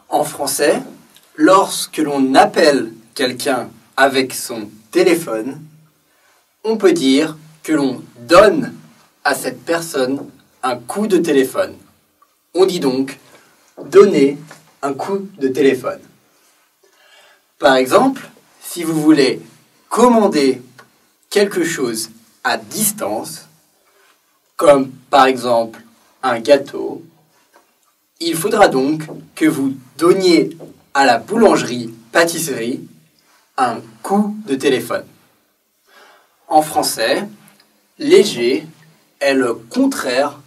En français, lorsque l'on appelle quelqu'un avec son téléphone, on peut dire que l'on donne à cette personne un coup de téléphone. On dit donc donner un coup de téléphone. Par exemple, si vous voulez commander quelque chose à distance, comme par exemple un gâteau, il faudra donc que vous donniez à la boulangerie-pâtisserie un coup de téléphone. En français, léger est le contraire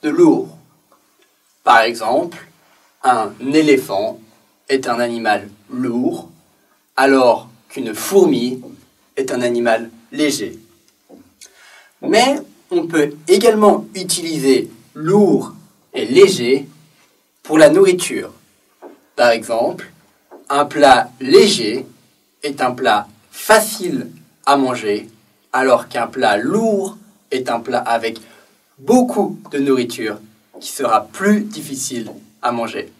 de lourd. Par exemple, un éléphant est un animal lourd, alors qu'une fourmi est un animal léger. Mais on peut également utiliser lourd et léger pour la nourriture. Par exemple, un plat léger est un plat facile à manger, alors qu'un plat lourd est un plat avec beaucoup de nourriture qui sera plus difficile à manger.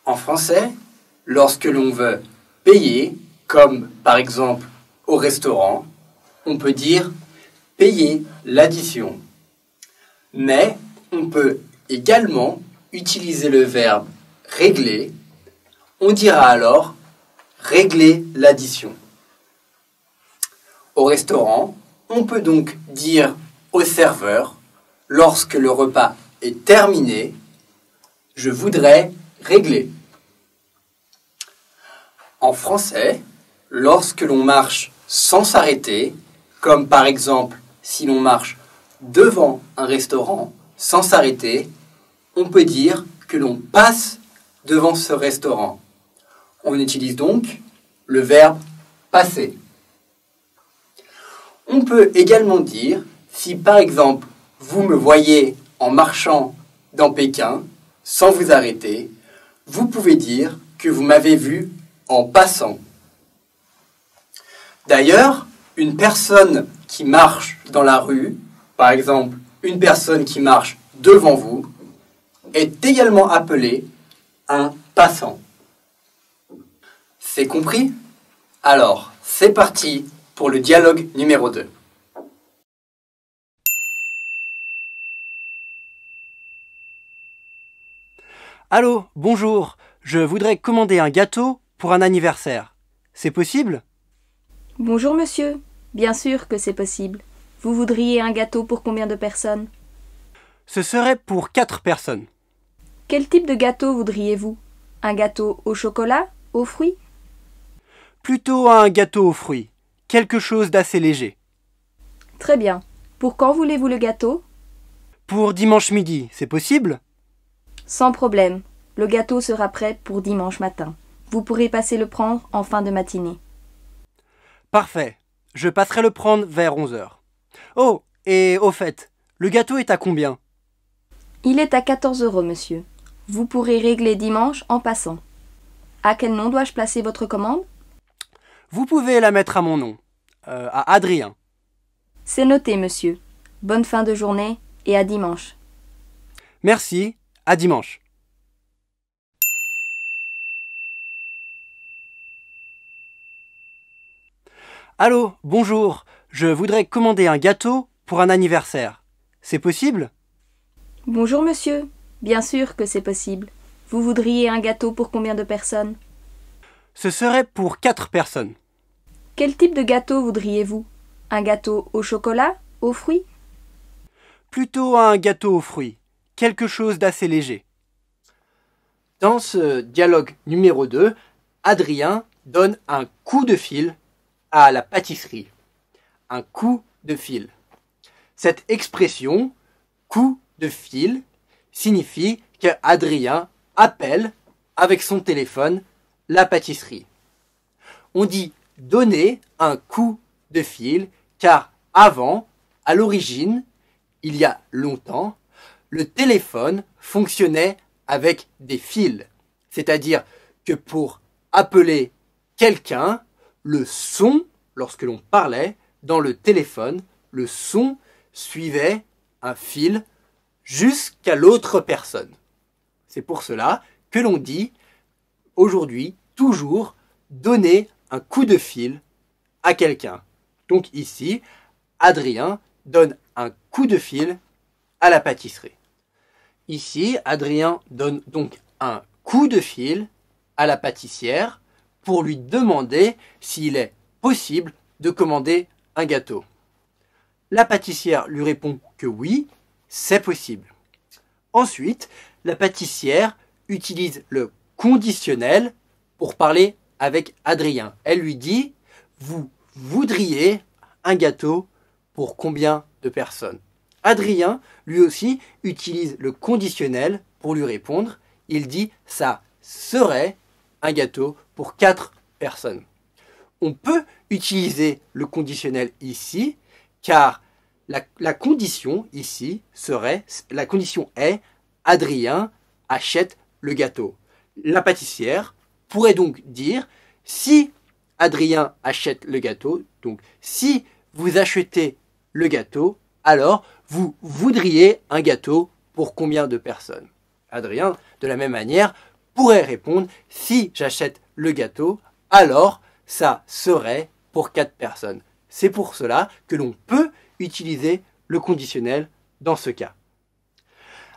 En français, lorsque l'on veut payer, comme par exemple au restaurant, on peut dire payer l'addition. Mais on peut également utiliser le verbe régler. On dira alors régler l'addition. Au restaurant, on peut donc dire au serveur, lorsque le repas est terminé, je voudrais régler. En français, lorsque l'on marche sans s'arrêter, comme par exemple si l'on marche devant un restaurant sans s'arrêter, on peut dire que l'on passe devant ce restaurant. On utilise donc le verbe passer. On peut également dire, si par exemple vous me voyez en marchant dans Pékin sans vous arrêter, vous pouvez dire que vous m'avez vu en passant. D'ailleurs, une personne qui marche dans la rue, par exemple une personne qui marche devant vous, est également appelée un passant. C'est compris? Alors, c'est parti pour le dialogue numéro 2. Allô, bonjour. Je voudrais commander un gâteau pour un anniversaire. C'est possible? Bonjour monsieur. Bien sûr que c'est possible. Vous voudriez un gâteau pour combien de personnes? Ce serait pour 4 personnes. Quel type de gâteau voudriez-vous? Un gâteau au chocolat, aux fruits? Plutôt un gâteau aux fruits. Quelque chose d'assez léger. Très bien. Pour quand voulez-vous le gâteau? Pour dimanche midi, c'est possible? Sans problème. Le gâteau sera prêt pour dimanche matin. Vous pourrez passer le prendre en fin de matinée. Parfait. Je passerai le prendre vers 11h. Oh, et au fait, le gâteau est à combien? Il est à 14 €, monsieur. Vous pourrez régler dimanche en passant. À quel nom dois-je placer votre commande? Vous pouvez la mettre à mon nom. À Adrien. C'est noté, monsieur. Bonne fin de journée et à dimanche. Merci, à dimanche. Allô, bonjour. Je voudrais commander un gâteau pour un anniversaire. C'est possible? Bonjour monsieur. Bien sûr que c'est possible. Vous voudriez un gâteau pour combien de personnes? Ce serait pour 4 personnes. Quel type de gâteau voudriez-vous? Un gâteau au chocolat, aux fruits? Plutôt un gâteau aux fruits. Quelque chose d'assez léger. Dans ce dialogue numéro 2, Adrien donne un coup de fil à la pâtisserie. Un coup de fil. Cette expression, coup de fil, signifie qu'Adrien appelle avec son téléphone la pâtisserie. On dit donner un coup de fil car avant, à l'origine, il y a longtemps, le téléphone fonctionnait avec des fils. C'est-à-dire que pour appeler quelqu'un, le son, lorsque l'on parlait dans le téléphone, le son suivait un fil jusqu'à l'autre personne. C'est pour cela que l'on dit aujourd'hui toujours donner un coup de fil à quelqu'un. Donc ici, Adrien donne un coup de fil à la pâtisserie. Ici, Adrien donne donc un coup de fil à la pâtissière pour lui demander s'il est possible de commander un gâteau. La pâtissière lui répond que oui, c'est possible. Ensuite, la pâtissière utilise le conditionnel pour parler avec Adrien. Elle lui dit « Vous voudriez un gâteau pour combien de personnes ?» Adrien, lui aussi, utilise le conditionnel pour lui répondre. Il dit « Ça serait un gâteau pour 4 personnes. » On peut utiliser le conditionnel ici, car la condition ici serait, la condition est Adrien achète le gâteau. La pâtissière pourrait donc dire si Adrien achète le gâteau, donc si vous achetez le gâteau, alors vous voudriez un gâteau pour combien de personnes? Adrien, de la même manière, pourrait répondre si j'achète le gâteau, alors ça serait pour 4 personnes. C'est pour cela que l'on peut utiliser le conditionnel dans ce cas.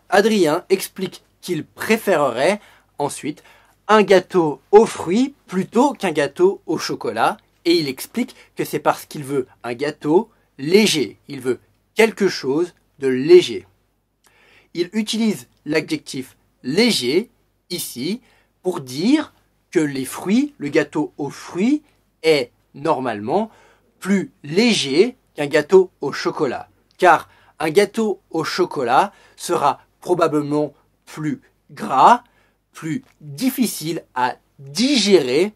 Adrien explique qu'il préférerait ensuite un gâteau aux fruits plutôt qu'un gâteau au chocolat et il explique que c'est parce qu'il veut un gâteau léger, il veut quelque chose de léger. Il utilise l'adjectif léger ici pour dire que les fruits, le gâteau aux fruits est normalement plus léger qu'un gâteau au chocolat. Car un gâteau au chocolat sera probablement plus gras, plus difficile à digérer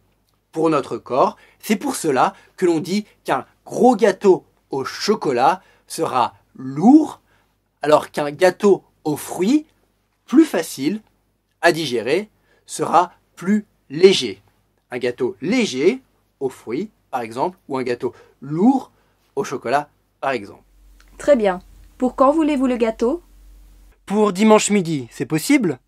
pour notre corps. C'est pour cela que l'on dit qu'un gros gâteau au chocolat sera lourd, alors qu'un gâteau aux fruits, plus facile à digérer, sera plus léger. Un gâteau léger aux fruits, par exemple, ou un gâteau lourd au chocolat, par exemple. Très bien. Pour quand voulez-vous le gâteau? Pour dimanche midi, c'est possible?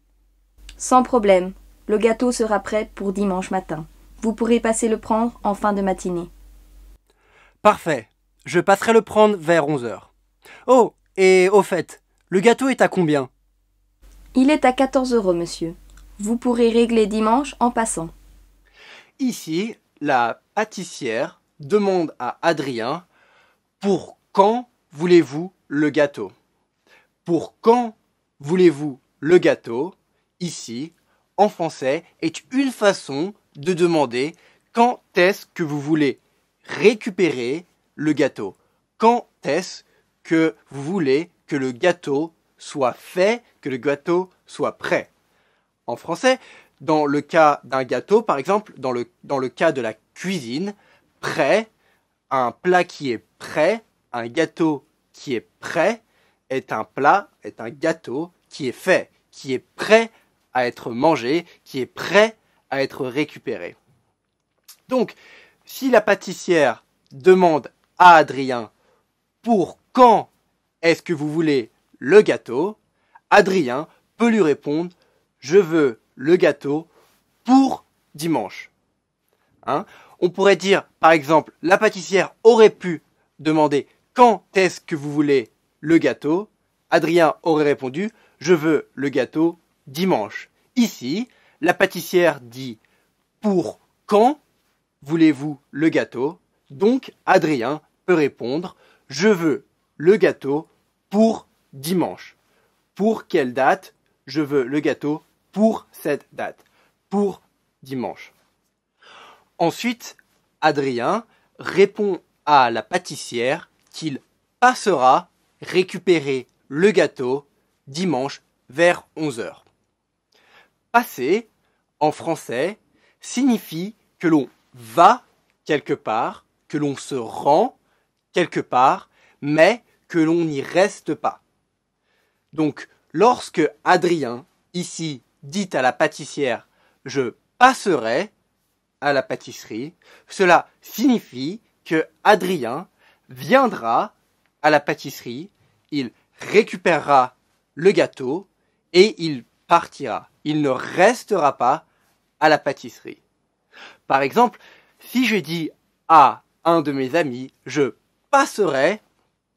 Sans problème. Le gâteau sera prêt pour dimanche matin. Vous pourrez passer le prendre en fin de matinée. Parfait. Je passerai le prendre vers 11h. Oh, et au fait, le gâteau est à combien? Il est à 14 €, monsieur. Vous pourrez régler dimanche en passant. Ici, la pâtissière demande à Adrien « Pour quand voulez-vous le gâteau ?» Pour quand voulez-vous le gâteau, ici, en français, est une façon de demander quand est-ce que vous voulez récupérer le gâteau. Quand est-ce que vous voulez que le gâteau soit fait, que le gâteau soit prêt. En français, dans le cas d'un gâteau, par exemple, dans le cas de la cuisine, prêt, un plat qui est prêt, un gâteau qui est prêt, est un plat, est un gâteau qui est fait, qui est prêt à être mangé, qui est prêt à être récupéré. Donc, si la pâtissière demande à Adrien « Pour quand est-ce que vous voulez le gâteau ?» Adrien peut lui répondre « Je veux le gâteau pour dimanche. » On pourrait dire, par exemple, la pâtissière aurait pu demander « Quand est-ce que vous voulez le gâteau ?» Adrien aurait répondu « Je veux le gâteau dimanche. » Ici, la pâtissière dit « Pour quand voulez-vous le gâteau ?» Donc, Adrien peut répondre « Je veux le gâteau pour dimanche. » Pour quelle date? Je veux le gâteau pour cette date. Pour dimanche. Ensuite, Adrien répond à la pâtissière qu'il passera récupérer le gâteau dimanche vers 11h. Passer, en français, signifie que l'on va quelque part, que l'on se rend quelque part, mais que l'on n'y reste pas. Donc, lorsque Adrien, ici, dit à la pâtissière « Je passerai à la pâtisserie », cela signifie que Adrien viendra à la pâtisserie, il récupérera le gâteau et il partira. il ne restera pas à la pâtisserie. Par exemple, si je dis à un de mes amis, je passerai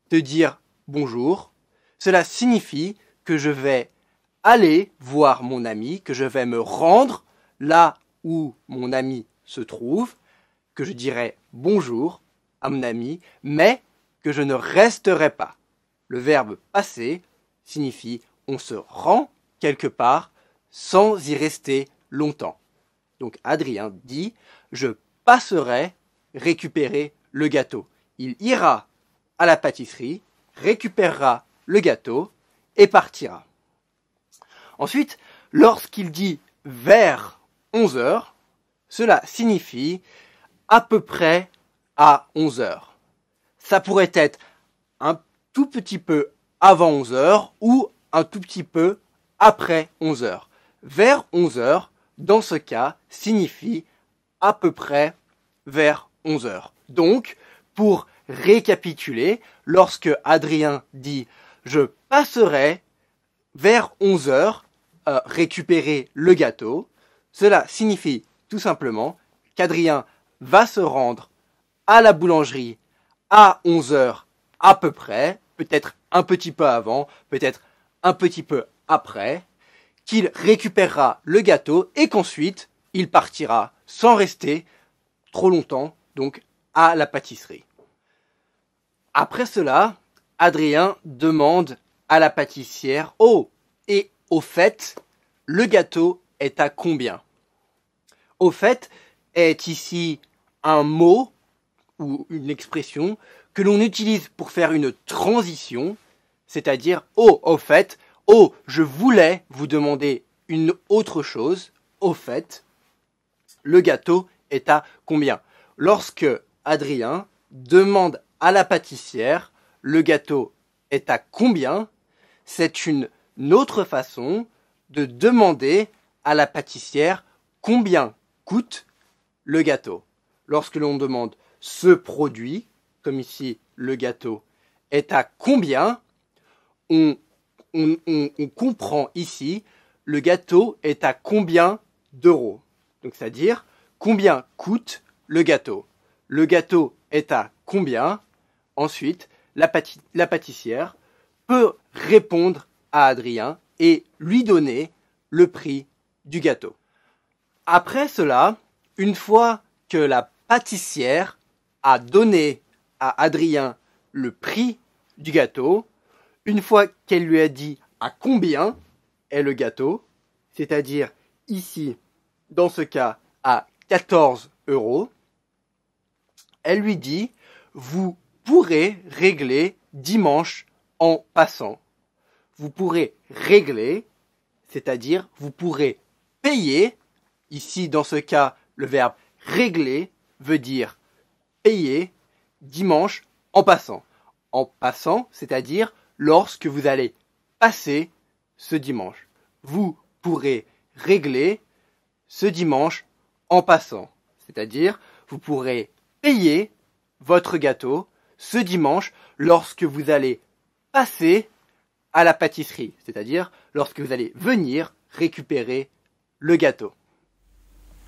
te dire bonjour, cela signifie que je vais aller voir mon ami, que je vais me rendre là où mon ami se trouve, que je dirai bonjour à mon ami, mais que je ne resterai pas. Le verbe passer signifie on se rend quelque part sans y rester longtemps. Donc Adrien dit je passerai récupérer le gâteau. Il ira à la pâtisserie, récupérera le gâteau et partira. Ensuite, lorsqu'il dit vers 11 heures, cela signifie à peu près à 11 heures. Ça pourrait être un tout petit peu avant 11 heures ou un tout petit peu après 11 heures. Vers 11 heures, dans ce cas, signifie à peu près vers 11 heures. Donc, pour récapituler, lorsque Adrien dit « je passerai vers 11 heures récupérer le gâteau », cela signifie tout simplement qu'Adrien va se rendre à la boulangerie à 11 heures à peu près, peut-être un petit peu avant, peut-être un petit peu après, qu'il récupérera le gâteau et qu'ensuite il partira sans rester trop longtemps, donc à la pâtisserie. Après cela, Adrien demande à la pâtissière « Oh, et au fait, le gâteau est à combien ?» Au fait est ici un mot ou une expression que l'on utilise pour faire une transition, c'est-à-dire « Oh, au fait, oh, je voulais vous demander une autre chose, au fait, le gâteau est à combien ?» Lorsque Adrien demande à la pâtissière « Le gâteau est à combien ?» c'est une autre façon de demander à la pâtissière combien coûte le gâteau. Lorsque l'on demande ce produit, comme ici le gâteau est à combien, on comprend ici le gâteau est à combien d'euros. Donc c'est-à-dire combien coûte le gâteau. Le gâteau est à combien. Ensuite, la pâtissière peut répondre à Adrien et lui donner le prix du gâteau. Après cela, une fois que la pâtissière a donné à Adrien le prix du gâteau, une fois qu'elle lui a dit à combien est le gâteau, c'est-à-dire ici, dans ce cas, à 14 €, elle lui dit « Vous pourrez régler dimanche en passant. » Vous pourrez régler, c'est-à-dire vous pourrez payer. Ici, dans ce cas, le verbe régler veut dire payer dimanche en passant. En passant, c'est-à-dire lorsque vous allez passer ce dimanche. Vous pourrez régler ce dimanche en passant. C'est-à-dire, vous pourrez payer votre gâteau ce dimanche lorsque vous allez passer à la pâtisserie. C'est-à-dire, lorsque vous allez venir récupérer le gâteau.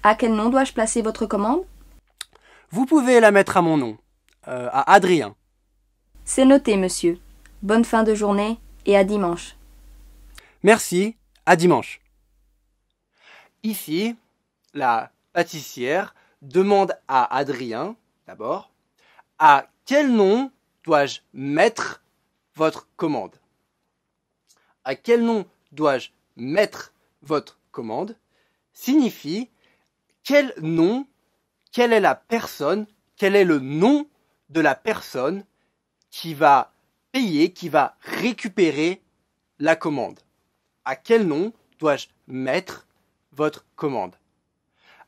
À quel nom dois-je placer votre commande ? Vous pouvez la mettre à mon nom, à Adrien. C'est noté, monsieur. Bonne fin de journée et à dimanche. Merci, à dimanche. Ici, la pâtissière demande à Adrien, d'abord, à quel nom dois-je mettre votre commande ? À quel nom dois-je mettre votre commande signifie quel nom, quelle est la personne, quel est le nom de la personne qui va payer, qui va récupérer la commande. À quel nom dois-je mettre votre commande ?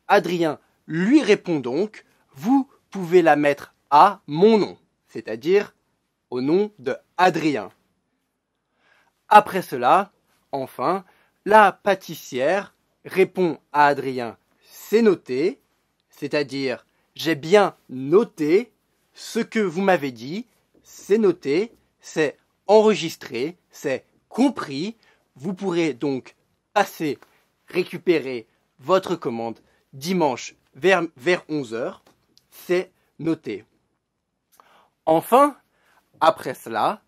Adrien lui répond donc, vous pouvez la mettre à mon nom, c'est-à-dire au nom de Adrien. Après cela, enfin, la pâtissière répond à Adrien, c'est noté, c'est-à-dire j'ai bien noté ce que vous m'avez dit, c'est noté, c'est enregistré, c'est compris, vous pourrez donc passer récupérer votre commande dimanche vers 11 heures. C'est noté. Enfin, après cela,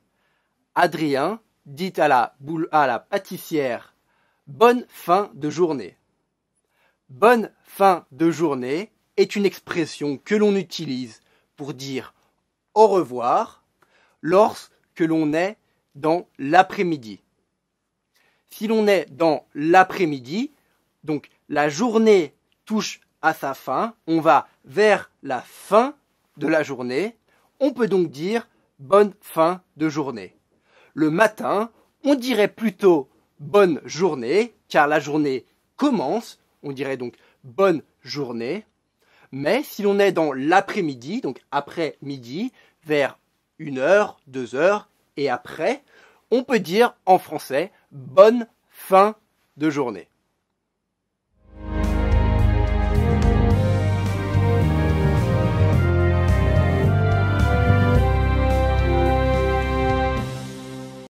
Adrien dit à la pâtissière « Bonne fin de journée ». Bonne fin de journée est une expression que l'on utilise pour dire au revoir lorsque l'on est dans l'après-midi. Si l'on est dans l'après-midi, donc la journée touche à sa fin, on va vers la fin de la journée, on peut donc dire bonne fin de journée. Le matin, on dirait plutôt bonne journée, car la journée commence, on dirait donc bonne journée. Mais si l'on est dans l'après-midi, donc après-midi, vers 1h, 2h et après, on peut dire en français bonne fin de journée.